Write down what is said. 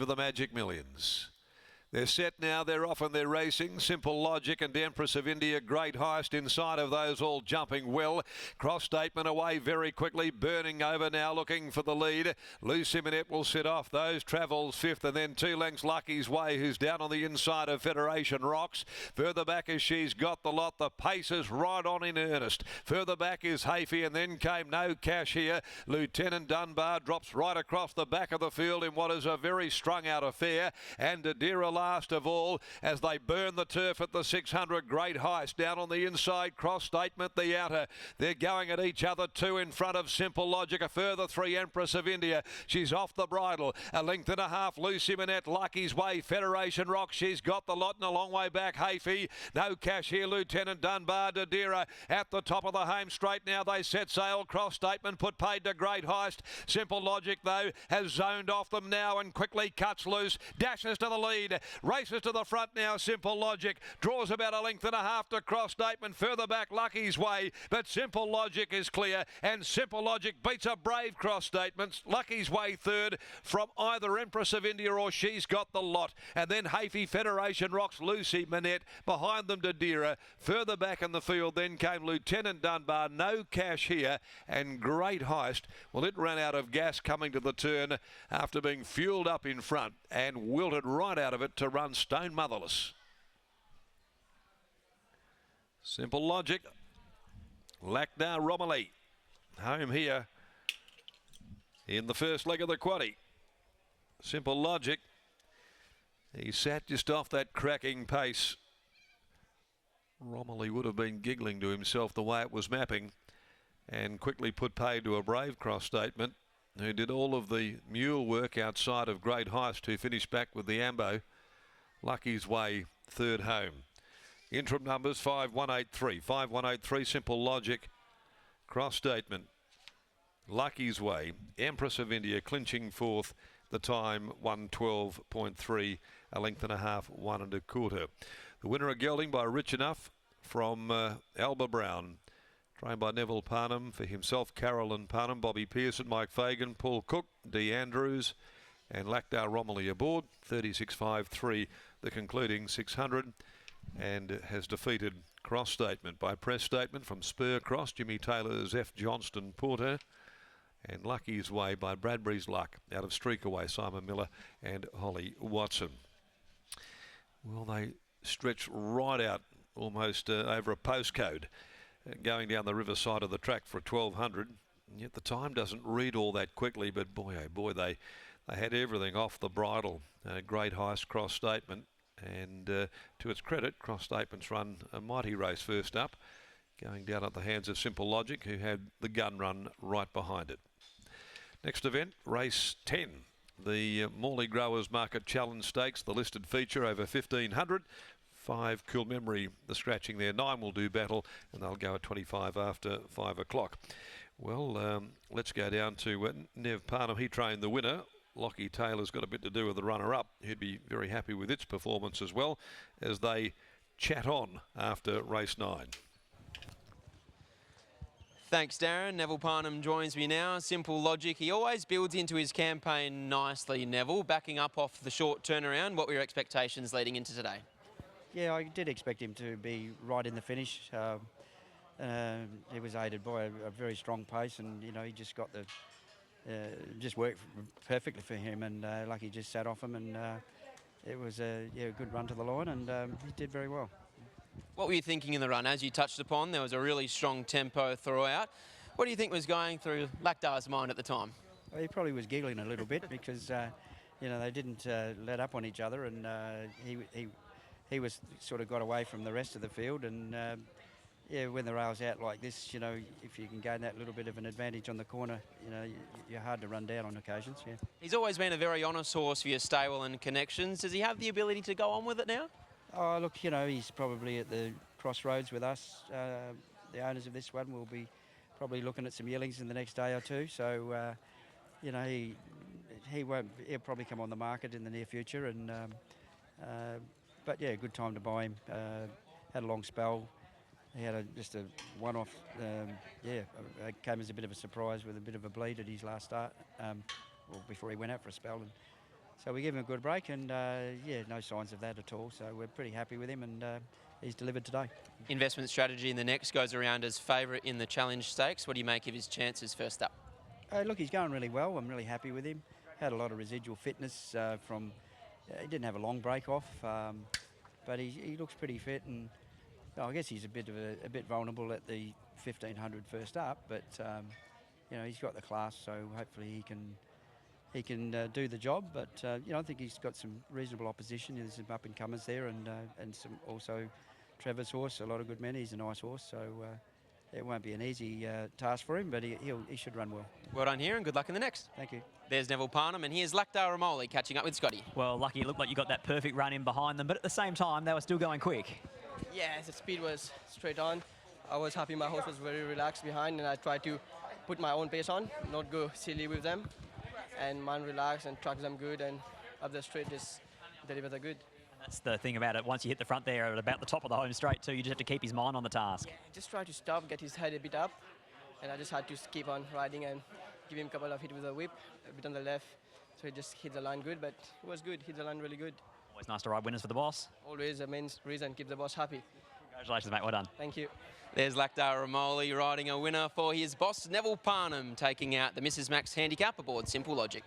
into the Magic Millions. They're set now, they're off and they're racing. Simple Logic and Empress of India, Great Heist inside of those, all jumping well. Cross Statement away very quickly, burning over now, looking for the lead. Lucy Minette will sit off those, travels fifth, and then 2 lengths Lucky's Way, who's down on the inside of Federation Rocks. Further back as She's Got the Lot, the pace is right on in earnest. Further back is Hafey, and then came No Cash Here. Lieutenant Dunbar drops right across the back of the field in what is a very strung out affair, and Adira last of all as they burn the turf at the 600. Great Heist down on the inside. Cross Statement the outer. They're going at each other, 2 in front of Simple Logic, a further 3 Empress of India. She's off the bridle, a length and a half. Lucy Minette, Lucky's Way, Federation Rock, She's Got the Lot, and a long way back Hafey. No Cash Here, Lieutenant Dunbar, Dadira at the top of the home straight now. They set sail. Cross Statement put paid to Great Heist. Simple Logic though has zoned off them now and quickly cuts loose, dashes to the lead. Races to the front now, Simple Logic. Draws about a length and a half to Cross Statement. Further back, Lucky's Way. But Simple Logic is clear. And Simple Logic beats a brave Cross Statement. Lucky's Way third from either Empress of India or She's Got the Lot. And then Hafey, Federation Rocks, Lucy Minette. Behind them, Dadira. Further back in the field then came Lieutenant Dunbar. No Cash Here. And Great Heist. Well, it ran out of gas coming to the turn after being fueled up in front and wilted right out of it to run stone motherless. Simple Logic, RWWA home here in the first leg of the quaddie. Simple Logic, he sat just off that cracking pace. Romilly would have been giggling to himself the way it was mapping, and quickly put paid to a brave Cross Statement, who did all of the mule work outside of Great Heist, who finished back with the ambo. Lucky's Way third home. Interim numbers 5183, 5183, Simple Logic, Cross Statement, Lucky's Way, Empress of India clinching fourth, the time 112.3, a length and a half, 1 1/4. The winner of gelding by Rich Enough from Alba Brown, trained by Neville Parnham, for himself Carolyn Parnham, Bobby Pearson, Mike Fagan, Paul Cook, D. Andrews and Lachdar Romilly aboard. 36.53 the concluding 600, and has defeated Cross Statement by Press Statement from Spur Cross, Jimmy Taylor's F. Johnston Porter, and Lucky's Way by Bradbury's Luck out of Streakaway, Simon Miller and Holly Watson. Well, they stretch right out almost over a postcode going down the riverside of the track for a 1200, and yet the time doesn't read all that quickly, but boy oh boy, they had everything off the bridle. Great Heist, Cross Statement, and to its credit, Cross Statement's run a mighty race first up, going down at the hands of Simple Logic, who had the gun run right behind it. Next event, race 10, the Morley Growers Market Challenge Stakes, the listed feature over 1500. 5 Cool Memory, the scratching there. 9 will do battle, and they'll go at 25 after 5 o'clock. Well, let's go down to Nev Parnham. He trained the winner. Lockie Taylor's got a bit to do with the runner-up. He'd be very happy with its performance as well, as they chat on after race 9. Thanks, Darren. Neville Parnham joins me now. Simple Logic. He always builds into his campaign nicely, Neville. Backing up off the short turnaround, what were your expectations leading into today? Yeah, I did expect him to be right in the finish. He was aided by a very strong pace, and you know, he just got the just worked perfectly for him, and Lucky just sat off him, and it was a good run to the line, and he did very well. What were you thinking in the run? As you touched upon, there was a really strong tempo throughout. What do you think was going through Lachdar's mind at the time? Well, he probably was giggling a little bit because you know, they didn't let up on each other, and he was sort of got away from the rest of the field, and yeah, when the rail's out like this, you know, if you can gain that little bit of an advantage on the corner, you know, you're hard to run down on occasions. Yeah. He's always been a very honest horse for your stable and connections. Does he have the ability to go on with it now? Oh, look, you know, he's probably at the crossroads with us. The owners of this one will be probably looking at some yearlings in the next day or two. So, you know, he'll probably come on the market in the near future. And but yeah, good time to buy him. Had a long spell. He had just a one-off. It came as a bit of a surprise with a bit of a bleed at his last start, well, before he went out for a spell. And So we give him a good break, and yeah, no signs of that at all. So we're pretty happy with him, and he's delivered today. Investment strategy in the next goes around as favourite in the Challenge Stakes. What do you make of his chances first up? Look, he's going really well. I'm really happy with him. Had a lot of residual fitness from. He didn't have a long break off, but he looks pretty fit, and I guess he's a bit vulnerable at the 1500 first up. But you know, he's got the class, so hopefully he can do the job. But you know, I think he's got some reasonable opposition. There's some up and comers there, and some also Trevor's horse, a lot of good men. He's a nice horse, so. It won't be an easy task for him, but he should run well. Well done here, and good luck in the next. Thank you. There's Neville Parnham, and here's Lakdar Ramoli catching up with Scotty. Well, lucky it looked like you got that perfect run in behind them, but at the same time, they were still going quick. Yeah, the speed was straight on. I was happy my horse was very relaxed behind, and I tried to put my own pace on, not go silly with them, and mine relax and track them good, and up the straight just deliver the good. That's the thing about it. Once you hit the front there at about the top of the home straight too, you just have to keep his mind on the task. Just try to stop, get his head a bit up, and I just had to keep on riding and give him a couple of hits with a whip, a bit on the left, so he just hit the line good, but it was good, hit the line really good. Always nice to ride winners for the boss. Always the main reason, keep the boss happy. Congratulations, mate. Well done. Thank you. There's Lakdar Ramoli riding a winner for his boss, Neville Parnham, taking out the Mrs. Max handicap aboard Simple Logic.